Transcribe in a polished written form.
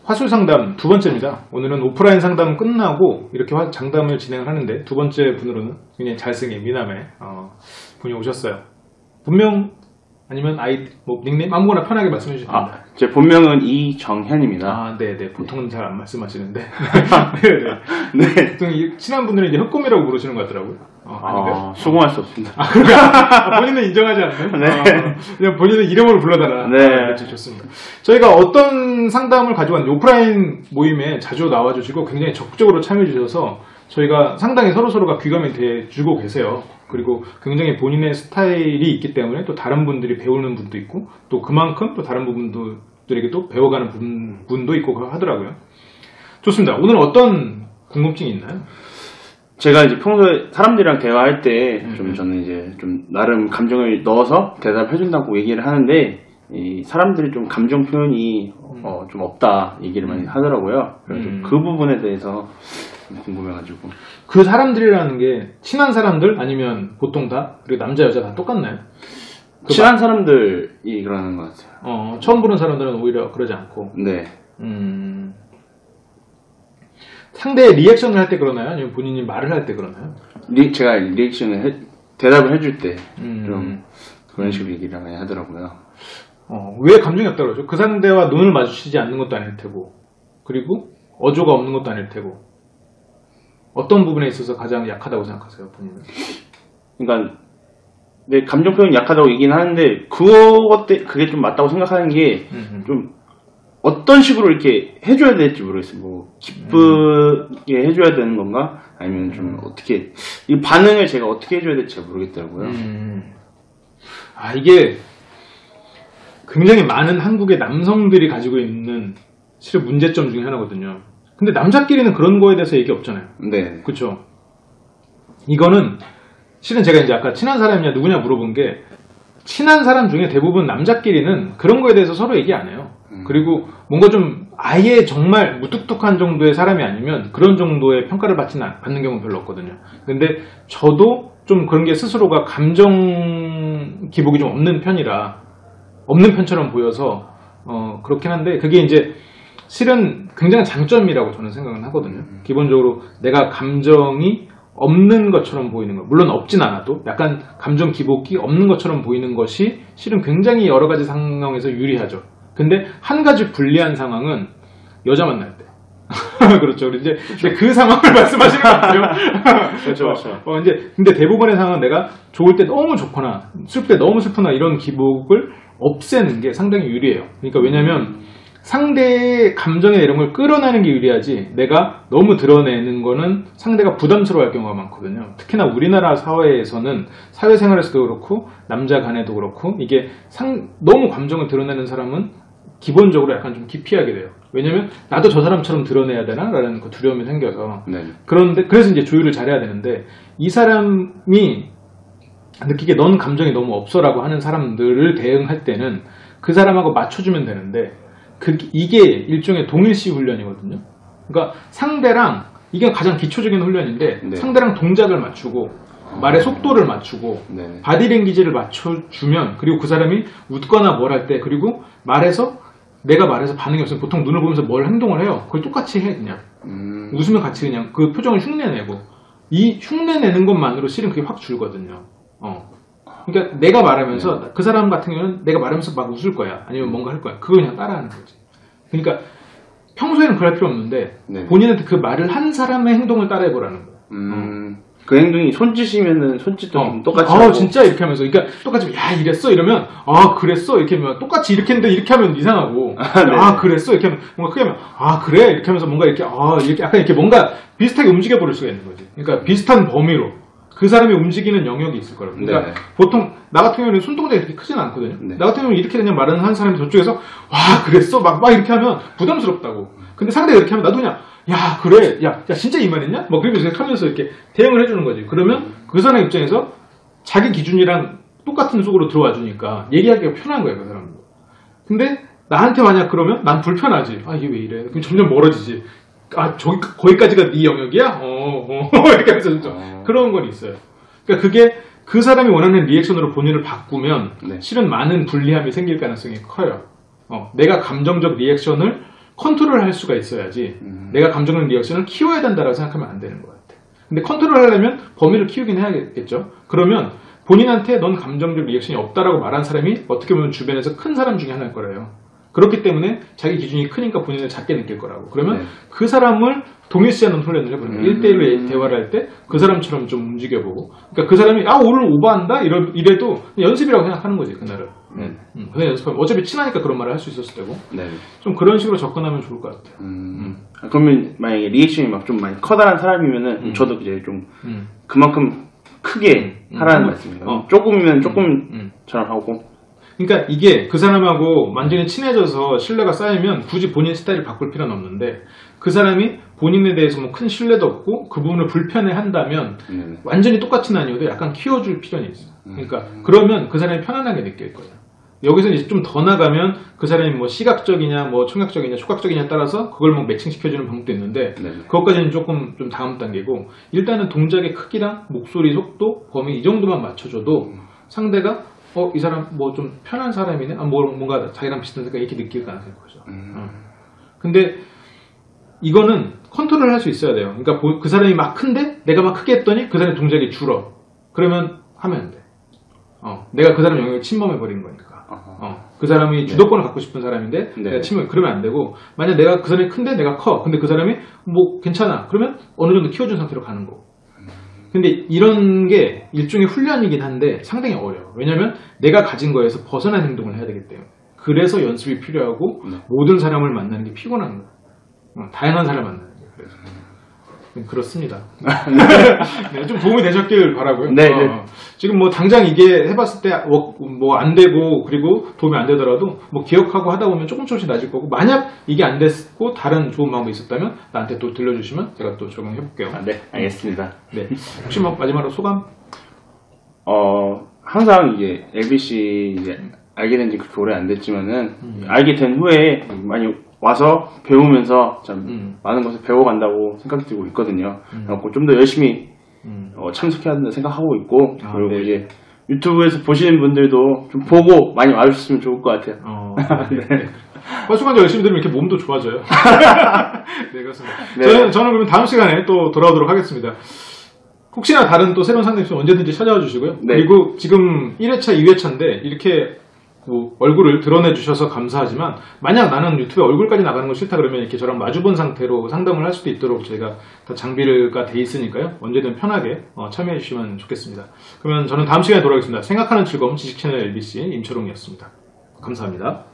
화술 상담 두 번째입니다. 오늘은 오프라인 상담 끝나고 이렇게 장담을 진행을 하는데 두 번째 분으로는 굉장히 잘생긴 미남의 분이 오셨어요. 본명 아니면 닉네임 아무거나 편하게 말씀해 주시면 됩니다. 제 본명은 이정현입니다. 네네. 보통은 잘 안 말씀하시는데. 네네. 보통 친한 분들은 이제 흑곰이라고 부르시는 것 같더라고요. 아닌가요? 수긍할 수 없습니다. 그러니까 본인은 인정하지 않는? 네. 그냥 본인은 이름으로 불러달라. 네. 그렇죠. 좋습니다. 저희가 어떤 상담을 가지고 왔는지 오프라인 모임에 자주 나와주시고 굉장히 적극적으로 참여해 주셔서 저희가 상당히 서로서로가 귀감이 돼주고 계세요. 그리고 굉장히 본인의 스타일이 있기 때문에 또 다른 분들이 배우는 분도 있고 또 그만큼 또 다른 부분들에게 또 배워가는 분도 있고 하더라고요. 좋습니다. 오늘 어떤 궁금증이 있나요? 제가 이제 평소에 사람들이랑 대화할 때 좀 저는 이제 좀 나름 감정을 넣어서 대답해준다고 얘기를 하는데 이 사람들이 좀 감정 표현이 좀 없다 얘기를 많이 하더라고요. 그래서 그 부분에 대해서 궁금해가지고. 그 사람들이라는 게 친한 사람들 아니면 보통 다 그리고 남자 여자 다 똑같나요? 친한 사람들이 그러는 것 같아요. 처음 보는 사람들은 오히려 그러지 않고. 네. 상대의 리액션을 할 때 그러나요? 아니면 본인이 말을 할 때 그러나요? 제가 리액션을 대답을 해줄 때 좀 그런 식으로 얘기를 많이 하더라고요. 왜 감정이 없다고 그러죠? 그 상대와 눈을 마주치지 않는 것도 아닐 테고 그리고 어조가 없는 것도 아닐 테고 어떤 부분에 있어서 가장 약하다고 생각하세요, 본인은? 그러니까 내 감정 표현이 약하다고 얘기는 하는데 그게 좀 맞다고 생각하는 게 좀 어떤 식으로 이렇게 해줘야 될지 모르겠어요. 뭐 기쁘게 해줘야 되는 건가? 아니면 좀 어떻게 이 반응을 제가 어떻게 해줘야 될지 잘 모르겠더라고요. 이게 굉장히 많은 한국의 남성들이 가지고 있는 실은 문제점 중에 하나거든요. 근데 남자끼리는 그런 거에 대해서 얘기 없잖아요. 네. 그쵸? 이거는 실은 제가 이제 아까 친한 사람이냐 누구냐 물어본 게 친한 사람 중에 대부분 남자끼리는 그런 거에 대해서 서로 얘기 안 해요. 그리고 뭔가 좀 아예 정말 무뚝뚝한 정도의 사람이 아니면 그런 정도의 평가를 받는 경우는 별로 없거든요. 근데 저도 좀 그런 게 스스로가 감정 기복이 좀 없는 편처럼 보여서 그렇긴 한데 그게 이제 실은 굉장히 장점이라고 저는 생각은 하거든요. 기본적으로 내가 감정이 없는 것처럼 보이는 것, 물론 없진 않아도 약간 감정 기복이 없는 것처럼 보이는 것이 실은 굉장히 여러 가지 상황에서 유리하죠. 근데 한 가지 불리한 상황은 여자 만날 때. 그렇죠. 이제 그 상황을 말씀하시는 것 같아요. 그렇죠. 근데 대부분의 상황은 내가 좋을 때 너무 좋거나 슬플 때 너무 슬프나 이런 기복을 없애는 게 상당히 유리해요. 그러니까 왜냐면 상대의 감정이나 이런 걸 끌어내는 게 유리하지 내가 너무 드러내는 거는 상대가 부담스러워할 경우가 많거든요. 특히나 우리나라 사회에서는 사회생활에서도 그렇고 남자 간에도 그렇고 이게 너무 감정을 드러내는 사람은 기본적으로 약간 좀 기피하게 돼요. 왜냐면 나도 저 사람처럼 드러내야 되나? 라는 그 두려움이 생겨서. 네. 그래서 이제 조율을 잘해야 되는데 이 사람이 느끼기에 넌 감정이 너무 없어라고 하는 사람들을 대응할 때는 그 사람하고 맞춰주면 되는데 이게 일종의 동일시 훈련이거든요. 그러니까 상대랑 이게 가장 기초적인 훈련인데 네. 상대랑 동작을 맞추고 말의 속도를 맞추고 네. 바디랭귀지를 맞춰주면 그리고 그 사람이 웃거나 뭘 할 때 그리고 내가 말해서 반응이 없으면 보통 눈을 보면서 뭘 행동을 해요. 그걸 똑같이 해 그냥 웃으면 같이 그냥 그 표정을 흉내내고 이 흉내내는 것만으로 실은 그게 확 줄거든요. 그러니까 내가 말하면서 그 사람 같은 경우는 내가 말하면서 막 웃을 거야 아니면 뭔가 할 거야. 그걸 그냥 따라하는 거지. 그러니까 평소에는 그럴 필요 없는데 본인한테 그 말을 한 사람의 행동을 따라해보라는 거야. 그 행동이 손짓이면은 손짓도 좀 똑같이 하고. 진짜 이렇게 하면서 그러니까 똑같이 야 이랬어 이러면 그랬어 이렇게 하면 똑같이 이렇게 했는데 이렇게 하면 이상하고 그랬어 이렇게 하면 뭔가 크게 하면 그래 이렇게 하면서 뭔가 이렇게 이렇게 약간 이렇게 뭔가 비슷하게 움직여 버릴 수가 있는 거지. 그러니까 비슷한 범위로 그 사람이 움직이는 영역이 있을 거라고. 그러니까 보통 나 같은 경우는 손동작이 그렇게 크지는 않거든요. 나 같은 경우는 이렇게 그냥 말하는 한 사람이 저쪽에서 그랬어 막 이렇게 하면 부담스럽다고. 근데 상대가 이렇게 하면 나도 그냥 야 그래 야 진짜 이 말했냐? 뭐 그렇게 하면서 이렇게 대응을 해주는 거지. 그러면 그 사람 입장에서 자기 기준이랑 똑같은 속으로 들어와 주니까 얘기하기가 편한 거야 그 사람도. 근데 나한테 만약 그러면 난 불편하지. 이게 왜 이래? 그럼 점점 멀어지지. 거기까지가 네 영역이야? 이렇게 하면서 그런 건 있어요. 그러니까 그게 그 사람이 원하는 리액션으로 본인을 바꾸면 실은 많은 불리함이 생길 가능성이 커요. 내가 감정적 리액션을 컨트롤 할 수가 있어야지 내가 감정적 리액션을 키워야 된다고 생각하면 안 되는 것 같아. 근데 컨트롤 하려면 범위를 키우긴 해야겠죠. 그러면 본인한테 넌 감정적 리액션이 없다라고 말한 사람이 어떻게 보면 주변에서 큰 사람 중에 하나일 거예요. 그렇기 때문에 자기 기준이 크니까 본인을 작게 느낄 거라고. 그러면 네. 그 사람을 동일시하는 훈련을 해보는 거예요. 1대1로 대화를 할 때 그 사람처럼 좀 움직여보고. 그러니까 그 사람이 오늘 오버한다? 이래도 연습이라고 생각하는 거지, 그날은. 그냥 연습하면 어차피 친하니까 그런 말을 할 수 있었을 테고. 네. 좀 그런 식으로 접근하면 좋을 것 같아요. 그러면 만약에 리액션이 막 좀 많이 커다란 사람이면은 저도 이제 좀 그만큼 크게 하라는 말씀이에요. 조금이면 조금처럼 하고. 그러니까 이게 그 사람하고 완전히 친해져서 신뢰가 쌓이면 굳이 본인 스타일을 바꿀 필요는 없는데 그 사람이 본인에 대해서 뭐 큰 신뢰도 없고 그 부분을 불편해 한다면 완전히 똑같이는 아니어도 약간 키워줄 필요는 있어. 그러니까 그러면 그 사람이 편안하게 느낄 거예요. 여기서 이제 좀 더 나가면 그 사람이 뭐 시각적이냐 뭐 청각적이냐 촉각적이냐에 따라서 그걸 뭐 매칭시켜주는 방법도 있는데 그것까지는 조금 좀 다음 단계고 일단은 동작의 크기랑 목소리 속도 범위 이 정도만 맞춰줘도 상대가 이 사람 뭐 좀 편한 사람이네? 뭔가 자기랑 비슷한 생각 이렇게 느낄 가능성이 거죠. 근데 이거는 컨트롤 할 수 있어야 돼요. 그러니까 그 사람이 막 큰데 내가 막 크게 했더니 그 사람의 동작이 줄어. 그러면 하면 안 돼. 내가 그 사람 영역을 침범해 버리는 거니까. 그 사람이 주도권을 갖고 싶은 사람인데 내가 그러면 안 되고 만약 내가 그 사람이 큰데 내가 커. 근데 그 사람이 뭐 괜찮아. 그러면 어느 정도 키워준 상태로 가는 거고. 근데 이런 게 일종의 훈련이긴 한데 상당히 어려워. 왜냐면 내가 가진 거에서 벗어난 행동을 해야 되기 때문에. 그래서 연습이 필요하고 모든 사람을 만나는 게 피곤한 거야. 다양한 사람을 만나는 게. 그래서. 그렇습니다. 네, 좀 도움이 되셨길 바라고요. 지금 뭐 당장 이게 해봤을 때 뭐 안 되고 그리고 도움이 안 되더라도 뭐 기억하고 하다 보면 조금씩 나아질 거고 만약 이게 안 됐고 다른 좋은 방법이 있었다면 나한테 또 들려주시면 제가 또 적용해 볼게요. 네, 알겠습니다. 네, 혹시 뭐 마지막으로 소감? 항상 이제 LBC 이제 알게 된 지 그렇게 오래 안 됐지만은 알게 된 후에 많이 와서 배우면서 참 많은 것을 배워간다고 생각이 들고 있거든요. 그래서 좀 더 열심히 참석해야 한다 생각하고 있고 그리고 이제 유튜브에서 보시는 분들도 좀 보고 많이 와주셨으면 좋을 것 같아요. 네. 뻘쭘한지 열심히 들으면 이렇게 몸도 좋아져요. 네, 그렇습니다. 저는 그러면 다음 시간에 또 돌아오도록 하겠습니다. 혹시나 다른 또 새로운 상담 있으면 언제든지 찾아와 주시고요. 그리고 지금 1회차, 2회차인데 이렇게 뭐 얼굴을 드러내 주셔서 감사하지만 만약 나는 유튜브에 얼굴까지 나가는 거 싫다 그러면 이렇게 저랑 마주본 상태로 상담을 할 수도 있도록 저희가 다 장비가 돼 있으니까요. 언제든 편하게 참여해 주시면 좋겠습니다. 그러면 저는 다음 시간에 돌아오겠습니다. 생각하는 즐거움 지식 채널 LBC 임철웅이었습니다. 감사합니다.